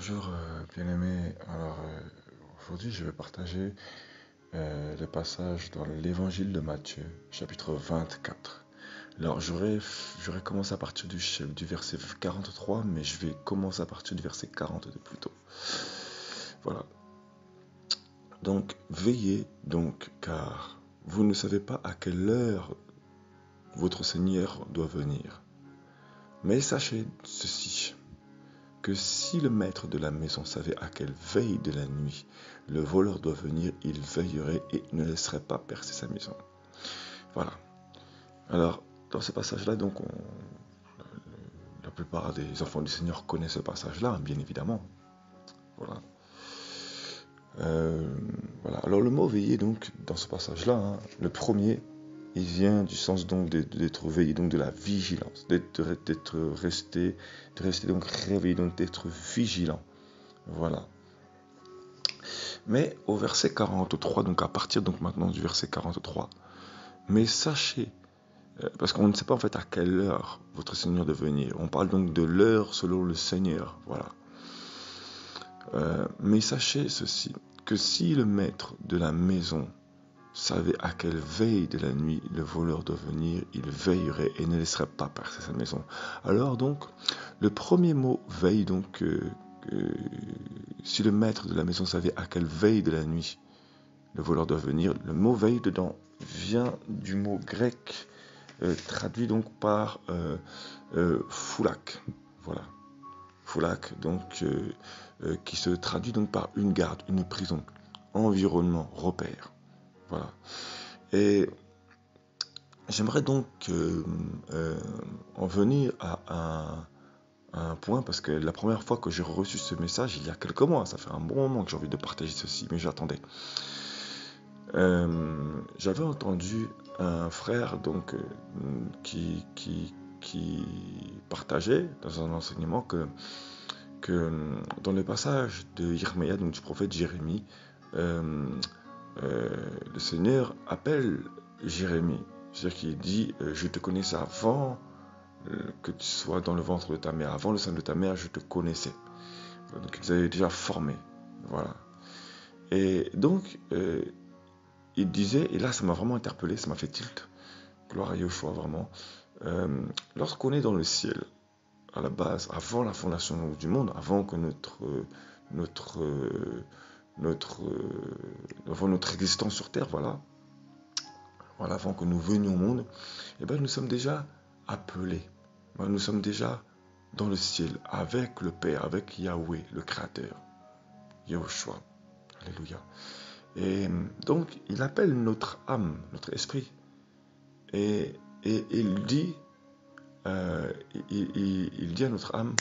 Bonjour bien-aimés. Aujourd'hui je vais partager le passage dans l'évangile de Matthieu, chapitre 24. Alors j'aurais commencé à partir du verset 43, mais je vais commencer à partir du verset 42 plutôt. Voilà. Donc veillez donc, car vous ne savez pas à quelle heure votre Seigneur doit venir. Mais sachez ceci, que si le maître de la maison savait à quelle veille de la nuit le voleur doit venir, il veillerait et ne laisserait pas percer sa maison. Voilà. Alors, dans ce passage-là, donc, la plupart des enfants du Seigneur connaissent ce passage-là, bien évidemment. Voilà. Voilà. Alors, le mot veiller, donc, dans ce passage-là, le premier, il vient du sens donc d'être veillé, donc de la vigilance, de rester donc réveillé, donc d'être vigilant. Voilà. Mais au verset 43, donc à partir donc maintenant du verset 43, mais sachez, parce qu'on ne sait pas en fait à quelle heure votre Seigneur doit venir. On parle donc de l'heure selon le Seigneur. Voilà. Mais sachez ceci, que si le maître de la maison savait à quelle veille de la nuit le voleur doit venir, il veillerait et ne laisserait pas percer sa maison. Alors donc, le premier mot veille, donc, si le maître de la maison savait à quelle veille de la nuit le voleur doit venir, le mot veille dedans vient du mot grec traduit donc par foulak. Voilà. Foulak, donc, qui se traduit donc par une garde, une prison, environnement, repère. Voilà. Et j'aimerais donc en venir à un point, parce que la première fois que j'ai reçu ce message, il y a quelques mois, ça fait un bon moment que j'ai envie de partager ceci, mais j'attendais. J'avais entendu un frère donc qui partageait dans un enseignement que dans le passage de Yermia, donc du prophète Jérémie, le Seigneur appelle Jérémie, c'est-à-dire qu'il dit je te connaissais avant que tu sois dans le ventre de ta mère, avant le sein de ta mère, je te connaissais. Donc ils avaient déjà formé, voilà. Et donc il disait, et là ça m'a vraiment interpellé, ça m'a fait tilt, gloire à Yeshua vraiment, lorsqu'on est dans le ciel, à la base, avant la fondation du monde, avant que avant notre existence sur terre, voilà, avant que nous venions au monde, eh bien, nous sommes déjà appelés, nous sommes déjà dans le ciel, avec le Père, avec Yahweh, le Créateur, Yeshua, alléluia. Et donc, il appelle notre âme, notre esprit, et il dit, il dit à notre âme,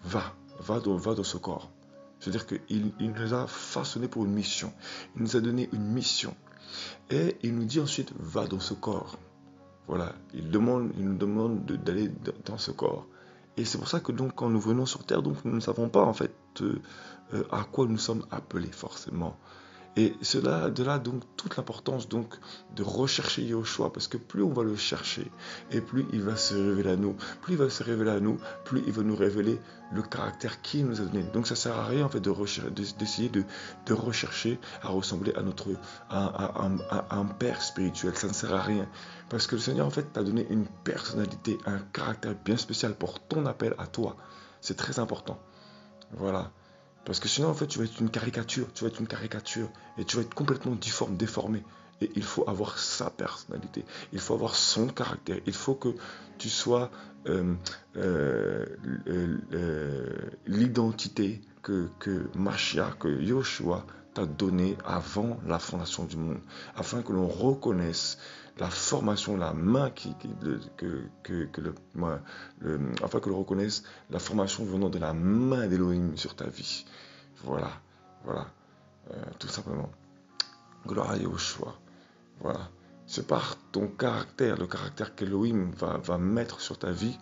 va dans ce corps. C'est-à-dire qu'il nous a façonné pour une mission. Il nous a donné une mission. Et il nous dit ensuite, va dans ce corps. Voilà, il nous demande d'aller dans ce corps. Et c'est pour ça que donc quand nous venons sur terre, donc nous ne savons pas en fait à quoi nous sommes appelés forcément. Et de là donc toute l'importance donc de rechercher Yahushua, parce que plus on va le chercher et plus il va se révéler à nous, plus il va se révéler à nous, plus il va nous révéler le caractère qu'il nous a donné. Donc ça sert à rien en fait d'essayer de rechercher à ressembler à un père spirituel. Ça ne sert à rien, parce que le Seigneur en fait t'a donné une personnalité, un caractère bien spécial pour ton appel à toi. C'est très important. Voilà. Parce que sinon, en fait, tu vas être une caricature, et tu vas être complètement difforme, déformé. Et il faut avoir sa personnalité, il faut avoir son caractère, il faut que tu sois l'identité que Mashiach, que Yoshua t'a donnée avant la fondation du monde, afin que l'on reconnaisse la formation, la main afin que l'on reconnaisse la formation venant de la main d'Elohim sur ta vie. Voilà, tout simplement. Gloire à Yahushua. Voilà. C'est par ton caractère, le caractère qu'Elohim va mettre sur ta vie,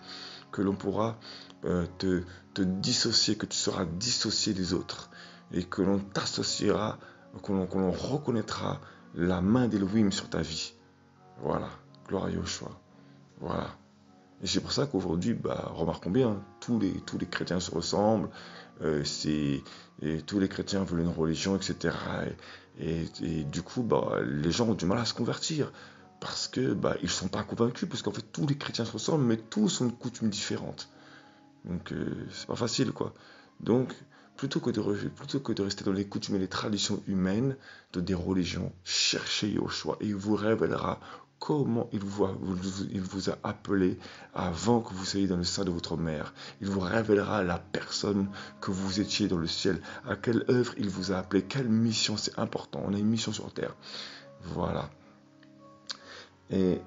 que l'on pourra te dissocier, que tu seras dissocié des autres, et que l'on t'associera, que l'on reconnaîtra la main d'Elohim sur ta vie. Voilà. Gloire à Yahushua. Voilà. Et c'est pour ça qu'aujourd'hui, remarquons bien, tous les chrétiens se ressemblent, et tous les chrétiens veulent une religion, etc. Et du coup, les gens ont du mal à se convertir parce que ils sont pas convaincus, parce qu'en fait tous les chrétiens se ressemblent, mais tous ont une coutume différente. Donc c'est pas facile, quoi. Donc plutôt que de rester dans les coutumes et les traditions humaines de des religions, cherchez Yahushua et il vous révélera comment il vous a appelé avant que vous soyez dans le sein de votre mère. Il vous révélera la personne que vous étiez dans le ciel, à quelle œuvre il vous a appelé, quelle mission. C'est important. On a une mission sur terre. Voilà. Et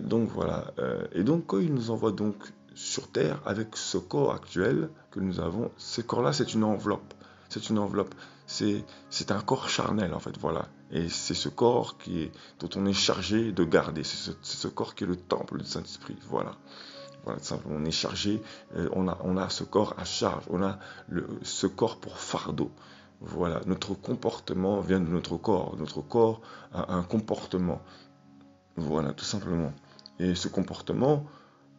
donc voilà. Et donc quand il nous envoie donc sur Terre avec ce corps actuel que nous avons, ce corps-là, c'est une enveloppe. C'est une enveloppe. C'est un corps charnel en fait. Voilà. Et c'est ce corps dont on est chargé de garder. C'est ce corps qui est le temple du Saint-Esprit. Voilà. Voilà, simplement, on est chargé, on a ce corps à charge, on a ce corps pour fardeau. Voilà, notre comportement vient de notre corps. Notre corps a un comportement. Voilà, tout simplement. Et ce comportement,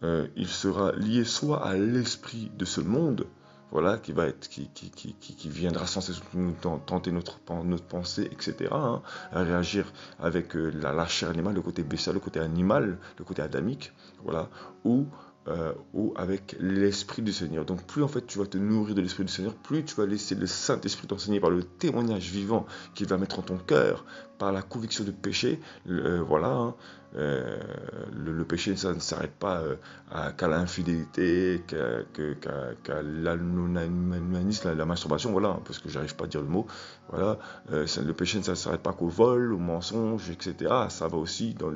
il sera lié soit à l'esprit de ce monde, voilà, qui viendra sans cesse nous tenter notre pensée, etc., hein, à réagir avec la chair animale, le côté bestial, le côté animal, le côté adamique, voilà, ou avec l'esprit du Seigneur. Donc plus en fait tu vas te nourrir de l'esprit du Seigneur, plus tu vas laisser le Saint-Esprit t'enseigner par le témoignage vivant qu'il va mettre en ton cœur, par la conviction de péché, voilà, hein, le péché, ça ne s'arrête pas qu'à l'infidélité, qu'à l'anonanisme, la masturbation, voilà, hein, parce que j'arrive pas à dire le mot, voilà, le péché, ça ne s'arrête pas qu'au vol, au mensonge, etc. Ça va aussi dans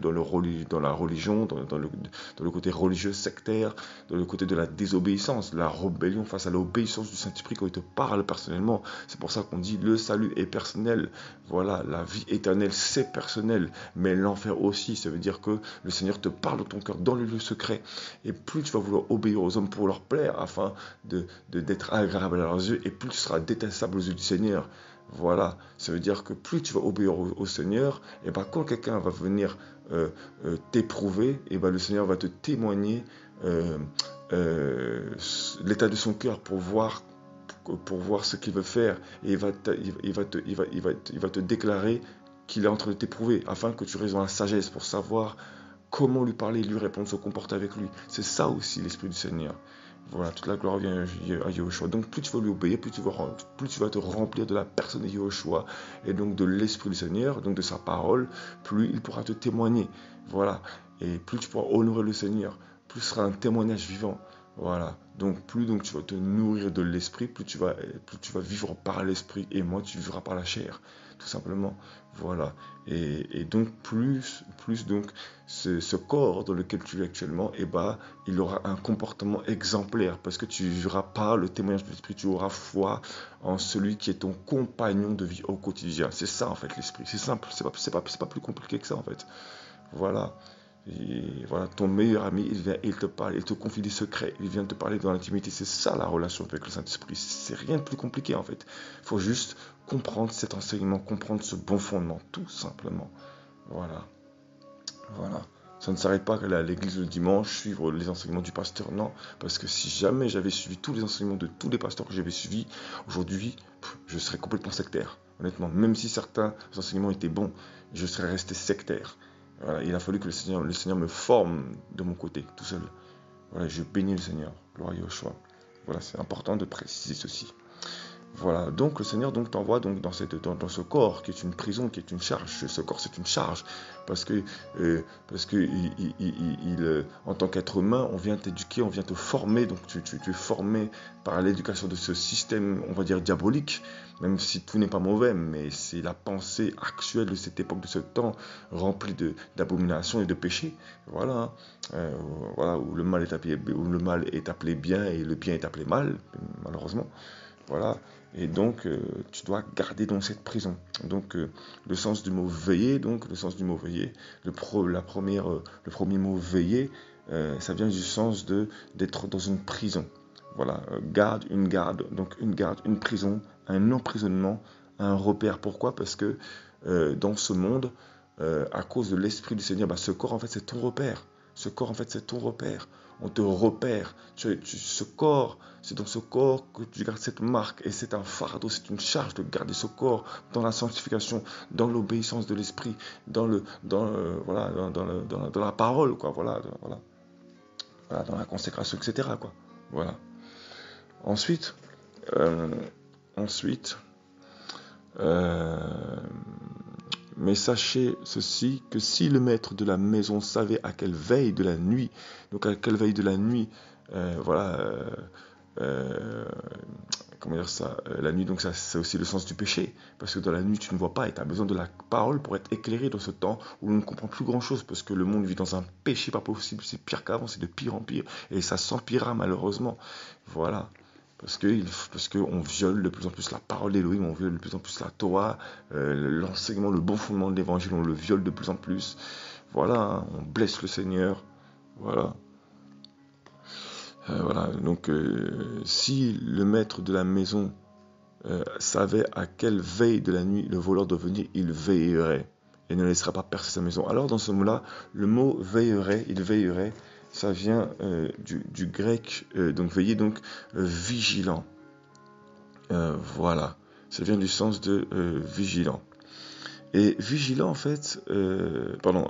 la religion, dans le côté religieux sectaire, dans le côté de la désobéissance, la rébellion face à l'obéissance du Saint-Esprit quand il te parle personnellement. C'est pour ça qu'on dit le salut est personnel, voilà, la vie éternelle c'est personnel, mais l'enfer aussi. Ça veut dire que le Seigneur te parle dans ton cœur, dans le lieu secret. Et plus tu vas vouloir obéir aux hommes pour leur plaire, afin d'être agréable à leurs yeux, et plus tu seras détestable aux yeux du Seigneur. Voilà, ça veut dire que plus tu vas obéir au Seigneur, et quand quelqu'un va venir t'éprouver, et le Seigneur va te témoigner l'état de son cœur pour voir ce qu'il veut faire, et il va te déclarer qu'il est en train de t'éprouver, afin que tu restes dans la sagesse pour savoir comment lui parler, lui répondre, se comporter avec lui. C'est ça aussi l'Esprit du Seigneur. Voilà, toute la gloire vient à Yahushua. Donc plus tu vas lui obéir, plus tu vas te remplir de la personne de Yahushua et donc de l'Esprit du Seigneur, donc de sa parole, plus il pourra te témoigner. Voilà, et plus tu pourras honorer le Seigneur, plus ce sera un témoignage vivant. Voilà, donc plus tu vas te nourrir de l'Esprit, plus tu vas vivre par l'Esprit, et moins tu vivras par la chair, tout simplement. Voilà, et donc plus donc ce corps dans lequel tu es actuellement, il aura un comportement exemplaire, parce que tu vivras par le témoignage de l'Esprit, tu auras foi en celui qui est ton compagnon de vie au quotidien. C'est ça en fait l'Esprit, c'est simple, c'est pas plus compliqué que ça en fait. Voilà. Et voilà, ton meilleur ami, il vient, il te parle, il te confie des secrets, il vient te parler dans l'intimité. C'est ça la relation avec le Saint-Esprit. C'est rien de plus compliqué en fait. Il faut juste comprendre cet enseignement, comprendre ce bon fondement, tout simplement. Voilà. Voilà. Ça ne s'arrête pas à l'église le dimanche, suivre les enseignements du pasteur, non. Parce que si jamais j'avais suivi tous les enseignements de tous les pasteurs que j'avais suivis, aujourd'hui, je serais complètement sectaire. Honnêtement, même si certains enseignements étaient bons, je serais resté sectaire. Voilà, il a fallu que le Seigneur me forme de mon côté, tout seul. Voilà, je bénis le Seigneur. Gloire à Yeshua. Voilà, c'est important de préciser ceci. Voilà, donc le Seigneur t'envoie donc dans ce corps qui est une prison, qui est une charge. Ce corps, c'est une charge parce que en tant qu'être humain, on vient t'éduquer, on vient te former. Donc tu es formé par l'éducation de ce système, on va dire diabolique, même si tout n'est pas mauvais, mais c'est la pensée actuelle de cette époque, de ce temps rempli d'abominations et de péchés. Voilà, voilà où le mal est appelé bien et le bien est appelé mal, malheureusement. Voilà. Et donc, tu dois garder dans cette prison. Donc, le sens du mot veiller, le premier mot veiller, ça vient du sens d'être dans une prison. Voilà, garde, une prison, un emprisonnement, un repère. Pourquoi? Parce que dans ce monde, à cause de l'Esprit du Seigneur, ce corps, en fait, c'est ton repère. Ce corps, en fait, c'est ton repère. On te repère. Ce corps, c'est dans ce corps que tu gardes cette marque. Et c'est un fardeau, c'est une charge de garder ce corps dans la sanctification, dans l'obéissance de l'esprit, dans la parole, quoi. Voilà, dans la consécration, etc., quoi. Voilà. Ensuite, euh, ensuite, mais sachez ceci, que si le maître de la maison savait à quelle veille de la nuit, donc à quelle veille de la nuit, voilà, comment dire ça, la nuit, donc ça, c'est aussi le sens du péché, parce que dans la nuit, tu ne vois pas et tu as besoin de la parole pour être éclairé dans ce temps où on ne comprend plus grand-chose, parce que le monde vit dans un péché pas possible, c'est pire qu'avant, c'est de pire en pire, et ça s'empirera malheureusement, voilà. Parce qu'on viole de plus en plus la parole d'Élohim, on viole de plus en plus la Torah, l'enseignement, le bon fondement de l'évangile, on le viole de plus en plus. Voilà, hein, on blesse le Seigneur. Voilà. Voilà. Donc, si le maître de la maison savait à quelle veille de la nuit le voleur doit venir, il veillerait et ne laissera pas percer sa maison. Alors, dans ce mot-là, le mot veillerait, il veillerait, ça vient du grec, donc veiller, donc vigilant. Voilà, ça vient du sens de vigilant. Et vigilant, en fait, pardon,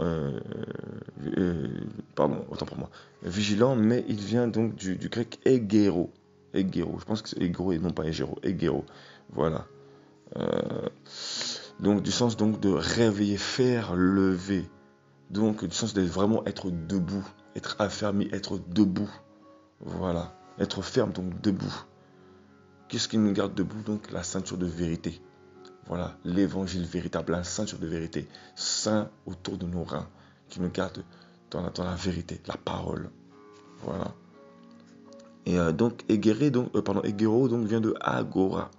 autant pour moi. Vigilant, mais il vient donc du grec egero. Egero, je pense que c'est egero et non pas egero. Egero, voilà. Donc du sens donc de réveiller, faire lever. Donc du sens de vraiment être debout, être affermi, être debout. Voilà, être ferme, donc debout. Qu'est-ce qui nous garde debout? Donc la ceinture de vérité. Voilà, l'évangile véritable, la ceinture de vérité, saint autour de nos reins, qui nous garde dans la vérité, la parole. Voilà. Et donc, egero donc vient de agora.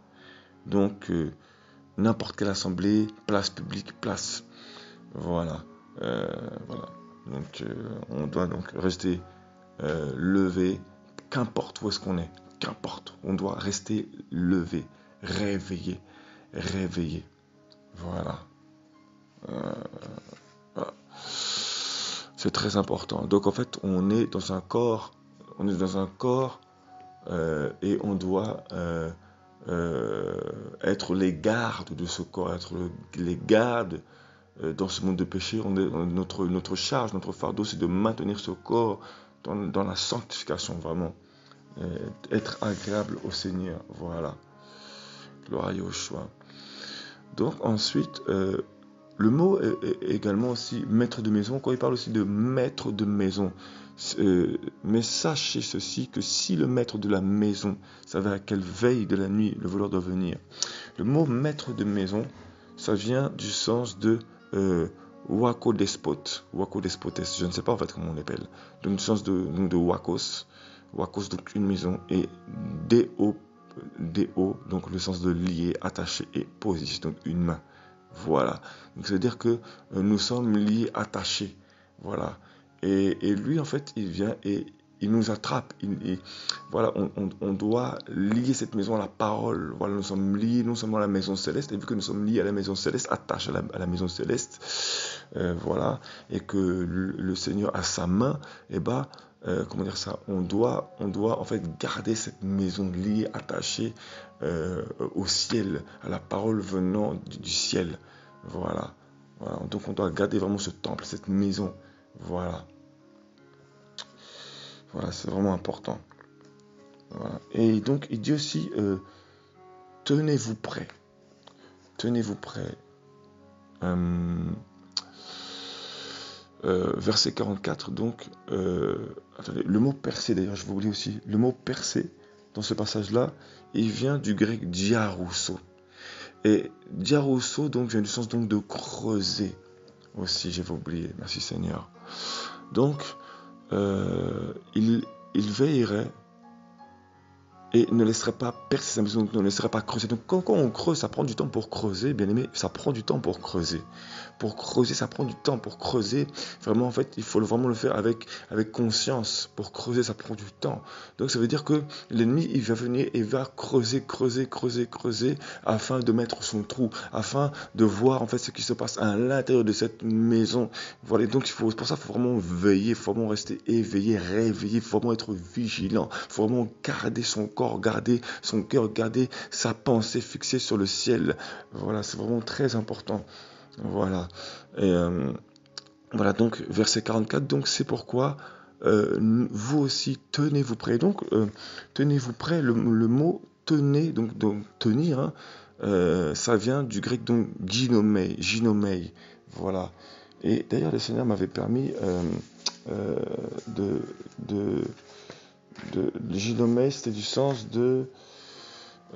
Donc, n'importe quelle assemblée, place publique, place. Voilà. Voilà. Donc, on doit donc rester levé, qu'importe où est-ce qu'on est, qu'importe, on doit rester levé, réveillé. Voilà. Voilà. C'est très important. Donc en fait, on est dans un corps, et on doit être les gardes de ce corps, être les gardes dans ce monde de péché. Notre charge, notre fardeau, c'est de maintenir ce corps dans la sanctification, vraiment. Être agréable au Seigneur. Voilà. Gloire à Yahushua. Donc ensuite, le mot est également aussi maître de maison. Quand il parle aussi de maître de maison, mais sachez ceci, que si le maître de la maison savait à quelle veille de la nuit le voleur doit venir. Le mot maître de maison, ça vient du sens de wako despot, wako despotes, je ne sais pas en fait comment on l'appelle, donc du sens de wakos, donc une maison, et Déo, donc le sens de lier, attaché, et posis, donc une main. Voilà. Donc c'est-à-dire que nous sommes liés, attachés. Voilà. Et lui, en fait, il vient et il nous attrape. Voilà, on doit lier cette maison à la parole. Voilà, nous sommes liés non seulement à la maison céleste, et vu que nous sommes liés à la maison céleste, attachés à la maison céleste, voilà, et que le Seigneur a sa main, et comment dire ça, on doit en fait garder cette maison liée, attachée au ciel, à la parole venant du ciel. Voilà. Donc on doit garder vraiment ce temple, cette maison. Voilà, c'est vraiment important. Voilà. Et donc il dit aussi, tenez-vous prêts. Verset 44, donc, attendez, le mot percer, d'ailleurs, je vous voulais aussi, le mot percer, dans ce passage-là, il vient du grec diarousso. Et diarousso, donc, vient du sens donc de creuser, aussi, j'avais oublié, merci Seigneur. Donc, il veillerait et ne laisserait pas percer sa maison, donc ne laisserait pas creuser. Donc quand on creuse, ça prend du temps pour creuser, bien aimé, ça prend du temps pour creuser. Pour creuser, ça prend du temps pour creuser. Vraiment, en fait, il faut vraiment le faire avec conscience. Pour creuser, ça prend du temps. Donc ça veut dire que l'ennemi, il va venir et va creuser, afin de mettre son trou, afin de voir en fait ce qui se passe à l'intérieur de cette maison. Voilà, donc pour ça, il faut vraiment veiller, il faut vraiment rester éveillé, réveillé, il faut vraiment être vigilant, il faut vraiment garder son corps, garder son cœur, garder sa pensée fixée sur le ciel. Voilà, c'est vraiment très important. Voilà. Et voilà, donc verset 44, donc c'est pourquoi vous aussi tenez-vous prêts. Donc tenez-vous prêts, le mot tenez, donc tenir, hein, ça vient du grec donc ginomai, voilà. Et d'ailleurs le Seigneur m'avait permis de ginomai, c'était du sens de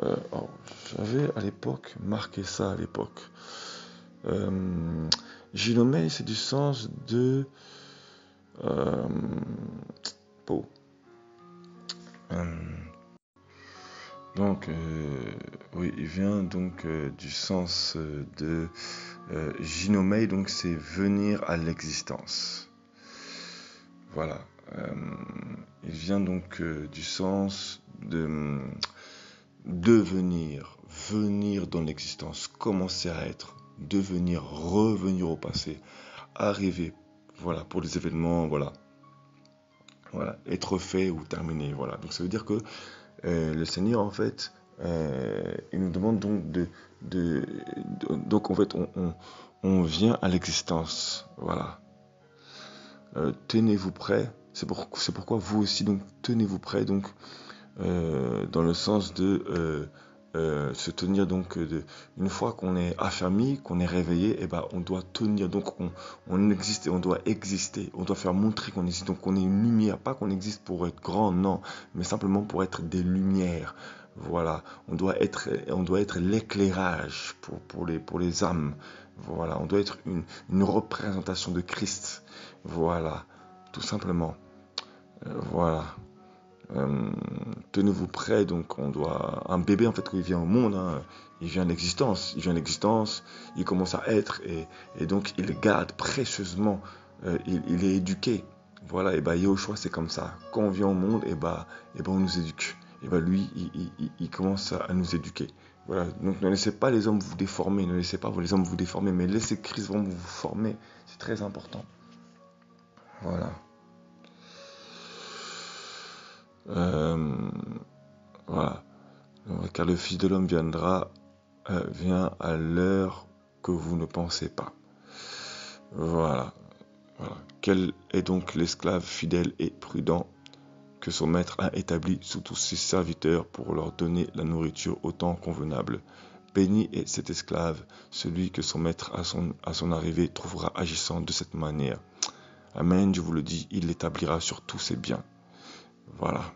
j'avais à l'époque marqué ça à l'époque. Ginomai, c'est du sens de peau. Donc, oui, il vient donc du sens de ginomai, donc c'est venir à l'existence. Voilà. Il vient donc du sens de devenir, venir dans l'existence, commencer à être, devenir, revenir au passé, arriver, voilà, pour les événements, voilà, être fait ou terminé, voilà. Donc ça veut dire que le Seigneur, en fait, il nous demande donc donc en fait, on vient à l'existence, voilà. Tenez-vous prêts, c'est pourquoi vous aussi, donc tenez-vous prêts, donc dans le sens de se tenir donc une fois qu'on est affermi, qu'on est réveillé, et ben on doit tenir, donc on existe et on doit exister, on doit faire montrer qu'on existe, donc on est une lumière, pas qu'on existe pour être grand, non, mais simplement pour être des lumières. Voilà, on doit être l'éclairage pour les âmes. Voilà, on doit être une représentation de Christ. Voilà, tout simplement. Voilà. Tenez-vous prêts, donc on doit. Un bébé, en fait, quand il vient au monde, hein, il vient à l'existence. Il commence à être, et donc il garde précieusement, il est éduqué. Voilà, et bah Yahushua, c'est comme ça. Quand on vient au monde, et bah on nous éduque. Et bah lui, il commence à nous éduquer. Voilà, donc ne laissez pas les hommes vous déformer, mais laissez Christ vraiment vous former. C'est très important. Voilà. Voilà. Car le Fils de l'homme vient à l'heure que vous ne pensez pas. Voilà. Quel est donc l'esclave fidèle et prudent que son maître a établi sous tous ses serviteurs pour leur donner la nourriture au temps convenable. Béni est cet esclave, celui que son maître à son arrivée trouvera agissant de cette manière. Amen, je vous le dis, il l'établira sur tous ses biens. Voilà.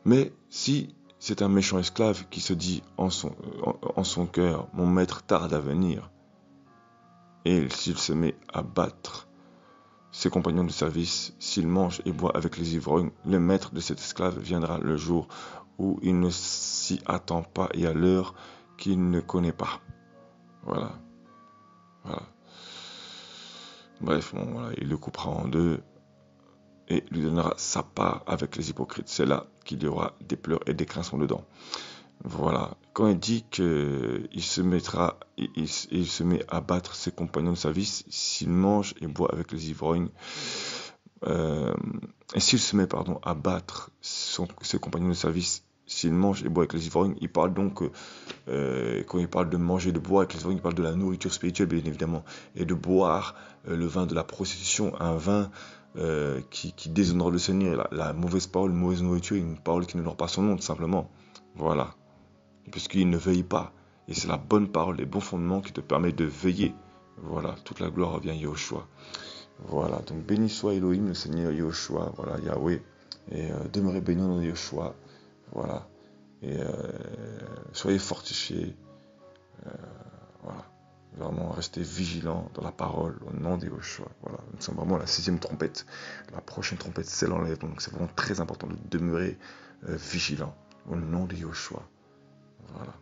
Mais si c'est un méchant esclave qui se dit en son cœur, mon maître tarde à venir, et s'il se met à battre ses compagnons de service, s'il mange et boit avec les ivrognes, le maître de cet esclave viendra le jour où il ne s'y attend pas et à l'heure qu'il ne connaît pas. Voilà. Bref, il le coupera en deux et lui donnera sa part avec les hypocrites. C'est là qu'il y aura des pleurs et des grincements dedans. Voilà. Quand il dit qu'il se met à battre ses compagnons de service, s'il mange et boit avec les ivrognes, et s'il se met à battre ses compagnons de service, s'il mange et boit avec les ivrognes, il parle donc, quand il parle de manger et de boire avec les ivrognes, il parle de la nourriture spirituelle, bien évidemment, et de boire le vin de la prostitution, un vin qui déshonore le Seigneur. La mauvaise parole, mauvaise nourriture, une parole qui n'honore pas son nom, tout simplement. Voilà. Puisqu'il ne veille pas. Et c'est la bonne parole, les bons fondements qui te permettent de veiller. Voilà, toute la gloire revient à Yahushua. Voilà, donc béni soit Elohim, le Seigneur Yahushua, voilà, Yahweh. Et demeurez bénis dans Yahushua. Voilà. Et soyez fortifiés. Voilà. vraiment rester vigilants dans la parole au nom de Yoshua. Voilà, nous sommes vraiment à la 6e trompette. La prochaine trompette, c'est l'enlèvement. Donc c'est vraiment très important de demeurer vigilant au nom de Yoshua. Voilà.